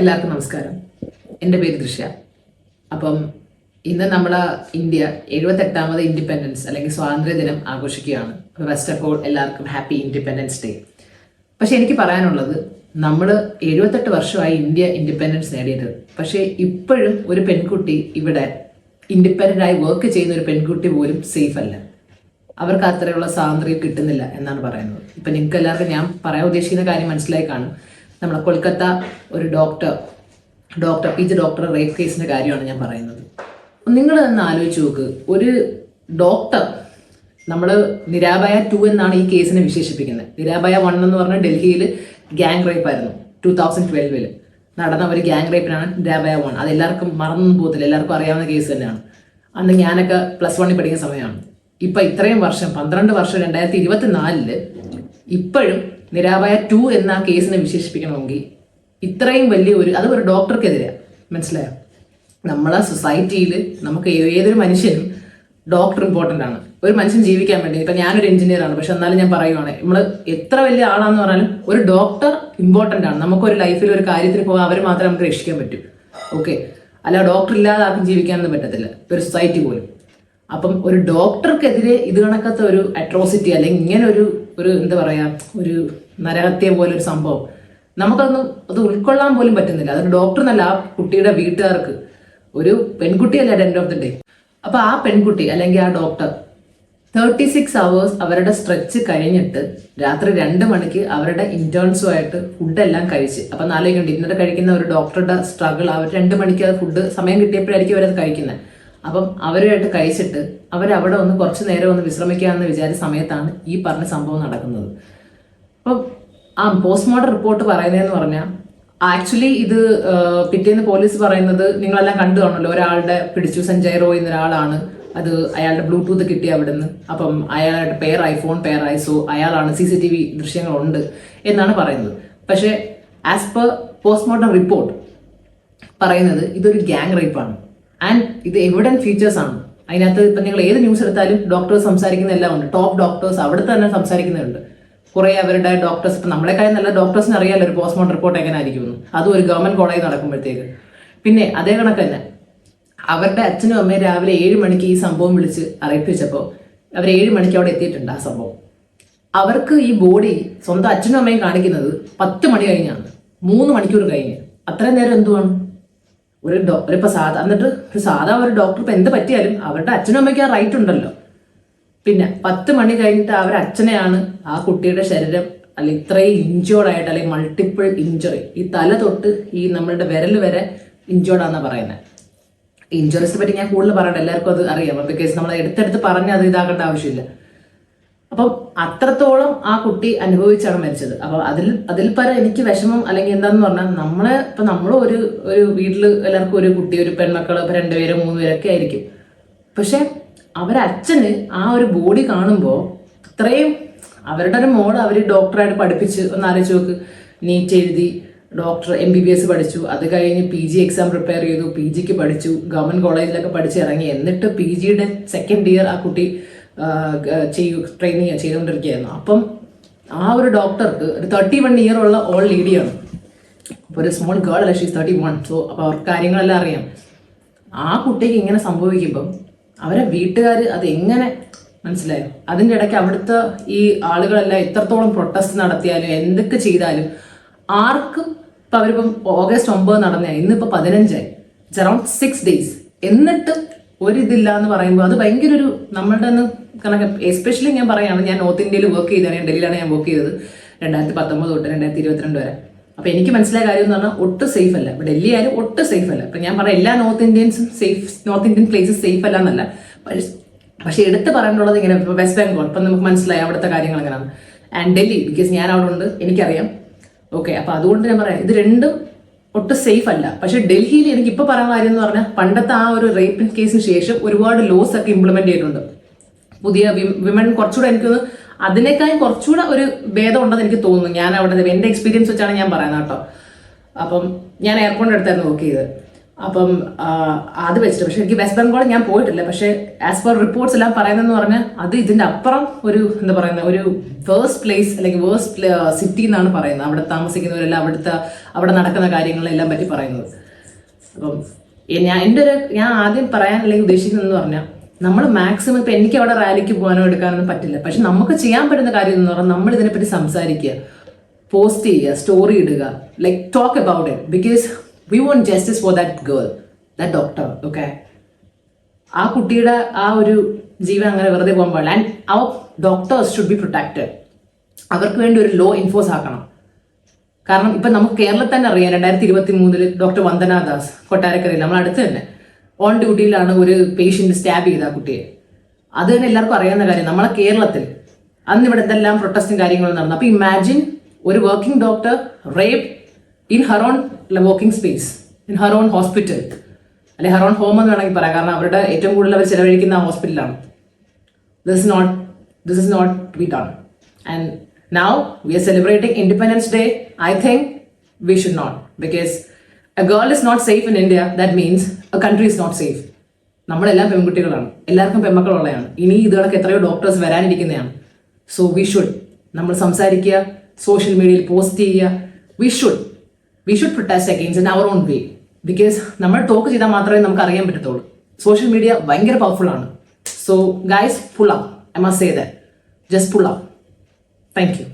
എല്ലാവർക്കും നമസ്കാരം. എൻ്റെ പേര് ദൃശ്യ. അപ്പം ഇന്ന് നമ്മൾ ഇന്ത്യ 78ാമത് ഇൻഡിപെൻഡൻസ് അല്ലെങ്കിൽ സ്വാതന്ത്ര്യ ദിനം ആഘോഷിക്കുകയാണ്. ഫസ്റ്റ് ഓഫ് ഓൾ എല്ലാവർക്കും ഹാപ്പി ഇൻഡിപെൻഡൻസ് ഡേ. പക്ഷെ എനിക്ക് പറയാനുള്ളത്, നമ്മൾ 78 വർഷമായി ഇന്ത്യ ഇൻഡിപെൻഡൻസ് നേടിയത്. പക്ഷേ ഇപ്പോഴും ഒരു പെൺകുട്ടി ഇവിടെ ഇൻഡിപെൻഡൻ്റ് ആയി വർക്ക് ചെയ്യുന്ന ഒരു പെൺകുട്ടി പോലും സേഫ് അല്ല. അവർക്ക് അത്രയുള്ള സ്വാതന്ത്ര്യം കിട്ടുന്നില്ല എന്നാണ് പറയുന്നത്. ഇപ്പം നിങ്ങൾക്ക് എല്ലാവർക്കും ഞാൻ പറയാൻ ഉദ്ദേശിക്കുന്ന കാര്യം മനസ്സിലായി കാണും. നമ്മളെ കൊൽക്കത്ത ഒരു ഡോക്ടർ PG ഡോക്ടർ റേപ്പ് കേസിൻ്റെ കാര്യമാണ് ഞാൻ പറയുന്നത്. നിങ്ങൾ തന്നെ ആലോചിച്ച് നോക്ക്, ഒരു ഡോക്ടർ, നമ്മൾ നിരാഭയ 2 എന്നാണ് ഈ കേസിനെ വിശേഷിപ്പിക്കുന്നത്. നിരാഭയ 1 എന്ന് പറഞ്ഞാൽ ഡൽഹിയിൽ ഗ്യാങ് റേപ്പ് ആയിരുന്നു. 2012 നടന്ന ഒരു ഗ്യാങ് റേപ്പിനാണ് നിരാഭയ 1. അത് എല്ലാവർക്കും മറന്നൊന്നും പോകത്തില്ല, എല്ലാവർക്കും അറിയാവുന്ന കേസ് തന്നെയാണ്. അന്ന് ഞാനൊക്കെ +1 പഠിക്കുന്ന സമയമാണ്. ഇപ്പം ഇത്രയും വർഷം, 12 വർഷം, 2024 ഇപ്പോഴും നിരാഭയ 2 എന്ന കേസിനെ വിശേഷിപ്പിക്കണമെങ്കിൽ ഇത്രയും വലിയ അത് ഒരു ഡോക്ടർക്കെതിരെ, മനസ്സിലായോ? നമ്മളെ സൊസൈറ്റിയിൽ നമുക്ക് ഏതൊരു മനുഷ്യനും ഡോക്ടർ ഇമ്പോർട്ടൻ്റ് ആണ്. ഒരു മനുഷ്യൻ ജീവിക്കാൻ വേണ്ടി. ഇപ്പം ഞാനൊരു എഞ്ചിനീയർ ആണ്, പക്ഷെ എന്നാലും ഞാൻ പറയുവാണ്, നമ്മൾ എത്ര വലിയ ആളാന്ന് പറഞ്ഞാലും ഒരു ഡോക്ടർ ഇമ്പോർട്ടൻ്റ് ആണ്. നമുക്കൊരു ലൈഫിൽ ഒരു കാര്യത്തിന് പോകാൻ അവർ മാത്രമേ നമുക്ക് രക്ഷിക്കാൻ പറ്റൂ. ഓക്കെ, അല്ല ഡോക്ടർ ഇല്ലാതെ ആർക്കും ജീവിക്കാനൊന്നും പറ്റത്തില്ല, ഒരു സൊസൈറ്റി പോലും. അപ്പം ഒരു ഡോക്ടർക്കെതിരെ ഇത് കണക്കത്തെ ഒരു അട്രോസിറ്റി അല്ലെങ്കിൽ ഇങ്ങനെ ഒരു എന്താ പറയുക, ഒരു നരഹത്യ പോലെ ഒരു സംഭവം അത് ഉൾക്കൊള്ളാൻ പോലും പറ്റുന്നില്ല. അതൊരു ഡോക്ടർ എന്നല്ല, ആ കുട്ടിയുടെ വീട്ടുകാർക്ക്, ഒരു പെൺകുട്ടിയല്ല at end of the day. അപ്പോൾ ആ പെൺകുട്ടി അല്ലെങ്കിൽ ആ ഡോക്ടർ 36 hours അവരുടെ സ്ട്രെച്ച് കഴിഞ്ഞിട്ട് രാത്രി 2 മണിക്ക് അവരുടെ ഇന്റേൺസുമായിട്ട് ഫുഡെല്ലാം കഴിച്ച്, അപ്പം നാലോണ്ട് ഡിന്നർ കഴിക്കുന്ന ഒരു ഡോക്ടറുടെ സ്ട്രഗിൾ, അവർ 2 മണിക്ക് ഫുഡ് സമയം കിട്ടിയപ്പോഴായിരിക്കും അവരത് കഴിക്കുന്നത്. അപ്പം അവരുമായിട്ട് കഴിച്ചിട്ട് അവരവിടെ കുറച്ച് നേരം ഒന്ന് വിശ്രമിക്കാമെന്ന് വിചാരിച്ച സമയത്താണ് ഈ പറഞ്ഞ സംഭവം നടക്കുന്നത്. അപ്പം പോസ്റ്റ്മോർട്ടം റിപ്പോർട്ട് പറയുന്നതെന്ന് പറഞ്ഞാൽ, ആക്ച്വലി ഇത് പിറ്റേന്ന് പോലീസ് പറയുന്നത് നിങ്ങളെല്ലാം കണ്ടു കാണുമല്ലോ, ഒരാളുടെ പിടിച്ചു, സഞ്ജയ് റോയ് എന്നൊരാളാണ്. അത് അയാളുടെ ബ്ലൂടൂത്ത് കിട്ടി അവിടെ നിന്ന്. അപ്പം അയാളുടെ ഐഫോൺ പെയറായി. സോ അയാളാണ്, CCTV ദൃശ്യങ്ങളുണ്ട് എന്നാണ് പറയുന്നത്. പക്ഷേ ആസ് പെർ പോസ്റ്റ്മോർട്ടം റിപ്പോർട്ട് പറയുന്നത് ഇതൊരു ഗ്യാങ് റേപ്പാണ്. ആൻഡ് ഇത് എവിഡന്റ് ഫീച്ചേഴ്സ് ആണ്. അതിനകത്ത് ഇപ്പം നിങ്ങൾ ഏത് ന്യൂസ് എടുത്താലും ഡോക്ടേഴ്സ് സംസാരിക്കുന്ന എല്ലാം ഉണ്ട്. ടോപ്പ് ഡോക്ടേഴ്സ് അവിടെ തന്നെ സംസാരിക്കുന്നുണ്ട്. കുറേ അവരുടെ ഡോക്ടേഴ്സ്, ഇപ്പം നമ്മളെക്കാളും നല്ല ഡോക്ടേഴ്സിന് അറിയാമല്ലോ ഒരു പോസ്റ്റ്മോർട്ടം റിപ്പോർട്ട് എങ്ങനെ ആയിരിക്കുമെന്ന്. അതും ഒരു ഗവൺമെന്റ് കോളേജിൽ നടക്കുമ്പോഴത്തേക്ക്. പിന്നെ അതേ കണക്ക് തന്നെ അവരുടെ അച്ഛനും അമ്മയും രാവിലെ 7 മണിക്ക് ഈ സംഭവം വിളിച്ച് അറിയിപ്പിച്ചപ്പോൾ അവർ 7 മണിക്ക് അവിടെ എത്തിയിട്ടുണ്ട്. ആ സംഭവം അവർക്ക് ഈ ബോഡി സ്വന്തം അച്ഛനും അമ്മയും കാണിക്കുന്നത് 10 മണി കഴിഞ്ഞാണ്, 3 മണിക്കൂർ കഴിഞ്ഞ്. അത്രയും നേരം എന്തുവാണ് എന്നിട്ട് സാധാ ഒരു ഡോക്ടർ ഇപ്പം എന്ത് പറ്റിയാലും അവരുടെ അച്ഛനും അമ്മയ്ക്ക് ആ റൈറ്റ് ഉണ്ടല്ലോ. പിന്നെ 10 മണി കഴിഞ്ഞിട്ട് അവരുടെ അച്ഛനെയാണ് ആ കുട്ടിയുടെ ശരീരം അല്ലെങ്കിൽ ഇത്രയും ഇഞ്ചോർഡായിട്ട്, അല്ലെങ്കിൽ മൾട്ടിപ്പിൾ ഇഞ്ചുറി, ഈ തല തൊട്ട് ഈ നമ്മളുടെ വിരൽ വരെ ഇഞ്ചോർഡാന്നാണ് പറയുന്നത്. ഇഞ്ചുറീസിനെ പറ്റി ഞാൻ കൂടുതൽ പറയണ്ട, എല്ലാവർക്കും അത് അറിയാം. ബിക്കോസ് നമ്മൾ എടുത്തെടുത്ത് പറഞ്ഞ് അത് ഇതാക്കേണ്ട ആവശ്യമില്ല. അപ്പം അത്രത്തോളം ആ കുട്ടി അനുഭവിച്ചാണ് മരിച്ചത്. അപ്പം അതിൽ പര എനിക്ക് വിഷമം അല്ലെങ്കിൽ എന്താന്ന് പറഞ്ഞാൽ, നമ്മൾ ഒരു വീട്ടിൽ എല്ലാവർക്കും ഒരു കുട്ടി, ഒരു പെൺമക്കൾ, 2 പേരോ 3 പേരൊക്കെ ആയിരിക്കും. പക്ഷെ അവരച്ഛന് ആ ഒരു ബോഡി കാണുമ്പോൾ ഇത്രയും, അവരുടെ ഒരു മോള് അവർ ഡോക്ടറായിട്ട് പഠിപ്പിച്ച്, ഒന്ന് ആലോചിച്ച് നോക്ക്, നീറ്റ് എഴുതി ഡോക്ടർ MBBS പഠിച്ചു, അത് കഴിഞ്ഞ് PG എക്സാം പ്രിപ്പയർ ചെയ്തു, PGക്ക് പഠിച്ചു, ഗവൺമെന്റ് കോളേജിലൊക്കെ പഠിച്ച് ഇറങ്ങി. എന്നിട്ട് PGയുടെ 2nd ഇയർ ആ കുട്ടി ട്രെയിനിങ് ചെയ്തുകൊണ്ടിരിക്കുകയായിരുന്നു. അപ്പം ആ ഒരു ഡോക്ടർക്ക് ഒരു 31 ഇയർ ഉള്ള ഓൾ ലേഡിയാണ്. അപ്പോൾ ഒരു സ്മോൾ ഗേൾ അല്ല, ഷീസ് 31. സോ അപ്പോൾ അവർക്ക് കാര്യങ്ങളെല്ലാം അറിയാം. ആ കുട്ടിക്ക് ഇങ്ങനെ സംഭവിക്കുമ്പം അവരെ വീട്ടുകാർ അത് എങ്ങനെ, മനസ്സിലായോ? അതിൻ്റെ ഇടയ്ക്ക് അവിടുത്തെ ഈ ആളുകളെല്ലാം എത്രത്തോളം പ്രൊട്ടസ്റ്റ് നടത്തിയാലും എന്തൊക്കെ ചെയ്താലും ആർക്കും, ഇപ്പം അവരിപ്പം August 9 നടന്നതാണ്, ഇന്നിപ്പോൾ 15ആയി, ഇറ്റ്സ് അറൌണ്ട് 6 days, എന്നിട്ടും ഒരിതില്ല എന്ന് പറയുമ്പോൾ അത് ഭയങ്കര ഒരു നമ്മളുടെ കണക്ക്. എസ്പെഷ്യലി ഞാൻ പറയുകയാണ്, ഞാൻ നോർത്ത് ഇന്ത്യയിൽ വർക്ക് ചെയ്തതാണ്, ഡൽഹിയിലാണ് ഞാൻ വർക്ക് ചെയ്തത് 2019 തൊട്ട് 2022 വരെ. അപ്പോൾ എനിക്ക് മനസ്സിലായ കാര്യം എന്ന് പറഞ്ഞാൽ ഒട്ടും സേഫ് അല്ല. ഇപ്പോൾ ഡൽഹി ആയാലും ഒട്ടും സേഫ് അല്ല. ഇപ്പം ഞാൻ പറയാം, എല്ലാ നോർത്ത് ഇന്ത്യൻ പ്ലേസസ് സേഫ് അല്ല എന്നല്ല, പക്ഷേ എടുത്ത് പറയാനുള്ളത് ഇങ്ങനെ. ഇപ്പോൾ വെസ്റ്റ് ബംഗാൾ, ഇപ്പം നമുക്ക് മനസ്സിലായി അവിടുത്തെ കാര്യങ്ങൾ എങ്ങനെയാണ്. ആൻഡ് ഡൽഹി, ബിക്കോസ് ഞാൻ അവിടെ ഉണ്ട്, എനിക്കറിയാം. ഓക്കെ, അപ്പോൾ അതുകൊണ്ട് ഞാൻ പറയാം, ഇത് രണ്ടും ഒട്ടും സേഫ് അല്ല. പക്ഷെ ഡൽഹിയിൽ എനിക്ക് ഇപ്പോൾ പറയാൻ കാര്യം എന്ന് പറഞ്ഞാൽ, പണ്ടത്തെ ആ ഒരു റേപ്പ് കേസിന് ശേഷം ഒരുപാട് ലോസ് ഒക്കെ ഇംപ്ലിമെന്റ് ചെയ്തിട്ടുണ്ട്. പുതിയ വിമൻ കുറച്ചുകൂടെ, എനിക്കൊന്ന് അതിനേക്കാളും കുറച്ചുകൂടെ ഒരു ഭേദം ഉണ്ടെന്ന് എനിക്ക് തോന്നുന്നു. ഞാൻ അവിടെ എൻ്റെ എക്സ്പീരിയൻസ് വെച്ചാണ് ഞാൻ പറയുന്നത് കേട്ടോ. അപ്പം ഞാൻ എയർപോർട്ടിൻ്റെ അടുത്തായിരുന്നു വർക്ക് ചെയ്തത്. അപ്പം അത് വെച്ചിട്ട്, പക്ഷെ എനിക്ക് വെസ്റ്റ് ബംഗാൾ ഞാൻ പോയിട്ടില്ല. പക്ഷെ ആസ് പെർ റിപ്പോർട്ട്സ് എല്ലാം പറയുന്നതെന്ന് പറഞ്ഞാൽ അത് ഇതിന്റെ അപ്പുറം ഒരു എന്താ പറയുന്നത്, ഒരു വേഴ്സ്റ്റ് പ്ലേസ് അല്ലെങ്കിൽ വേഴ്സ്റ്റ് സിറ്റി എന്നാണ് പറയുന്നത്. അവിടെ താമസിക്കുന്നവരെല്ലാം അവിടെ നടക്കുന്ന കാര്യങ്ങളെല്ലാം പറ്റി പറയുന്നത്. അപ്പം ഞാൻ ആദ്യം പറയാൻ അല്ലെങ്കിൽ ഉദ്ദേശിക്കുന്നതെന്ന് പറഞ്ഞാൽ, നമ്മൾ മാക്സിമം ഇപ്പം എനിക്ക് അവിടെ റാലിക്ക് പോകാനോ എടുക്കാനൊന്നും പറ്റില്ല. പക്ഷെ നമുക്ക് ചെയ്യാൻ പറ്റുന്ന കാര്യം എന്ന് പറഞ്ഞാൽ നമ്മൾ ഇതിനെപ്പറ്റി സംസാരിക്കുക, പോസ്റ്റ് ചെയ്യുക, സ്റ്റോറി ഇടുക, like talk about it. Because we want justice for that girl, that doctor. Okay, ആ കുട്ടിയുടെ ആ ഒരു ജീവൻ അങ്ങനെ വെറുതെ പോകാൻ പാടില്ല. And our doctors should be protected. അവർക്ക് വേണ്ടി ഒരു ലോ എൻഫോഴ്സ് ആക്കണം. കാരണം ഇപ്പം നമുക്ക് കേരളത്തിൽ തന്നെ അറിയാം, 2023 ഡോക്ടർ വന്ദന ദാസ് കൊട്ടാരക്കരയിൽ നമ്മൾ അടുത്ത് തന്നെ ഓൺ ഡ്യൂട്ടിയിലാണ് ഒരു പേഷ്യന്റ് സ്റ്റാബ് ചെയ്ത ആ കുട്ടിയെ. അത് തന്നെ എല്ലാവർക്കും അറിയാവുന്ന കാര്യം. നമ്മളെ കേരളത്തിൽ അന്ന് ഇവിടെ എന്തെല്ലാം പ്രൊട്ടസ്റ്റും കാര്യങ്ങളും നടന്നു. അപ്പോൾ ഇമാജിൻ ഒരു working doctor rape in her on working space, in her on hospital, അല്ലെ ഹർ ഓൺ ഹോം എന്ന് വേണമെങ്കിൽ പറയാം. കാരണം അവരുടെ ഏറ്റവും കൂടുതൽ അവർ ചെലവഴിക്കുന്ന ഹോസ്പിറ്റലാണ്. This is not to be done. And now we are celebrating independence day. I think we should not, because a girl is not safe in India, that means a country is not safe. നമ്മളെല്ലാം പെൺകുട്ടികളാണ്, എല്ലാവർക്കും പെൺമക്കളുള്ളതാണ്. ഇനി ഇതുകളൊക്കെ എത്രയോ doctors വരാനിരിക്കുന്നതാണ്. So we should, നമ്മൾ സംസാരിക്കുക, സോഷ്യൽ മീഡിയയിൽ പോസ്റ്റ് ചെയ്യുക. We should protest against in our own way. Because നമ്മൾ ടോക്ക് ചെയ്താൽ മാത്രമേ നമുക്ക് അറിയാൻ പറ്റത്തുള്ളൂ. സോഷ്യൽ മീഡിയ ഭയങ്കര പവർഫുൾ ആണ്. So guys, pull up. I must say that. Just pull up. Thank you.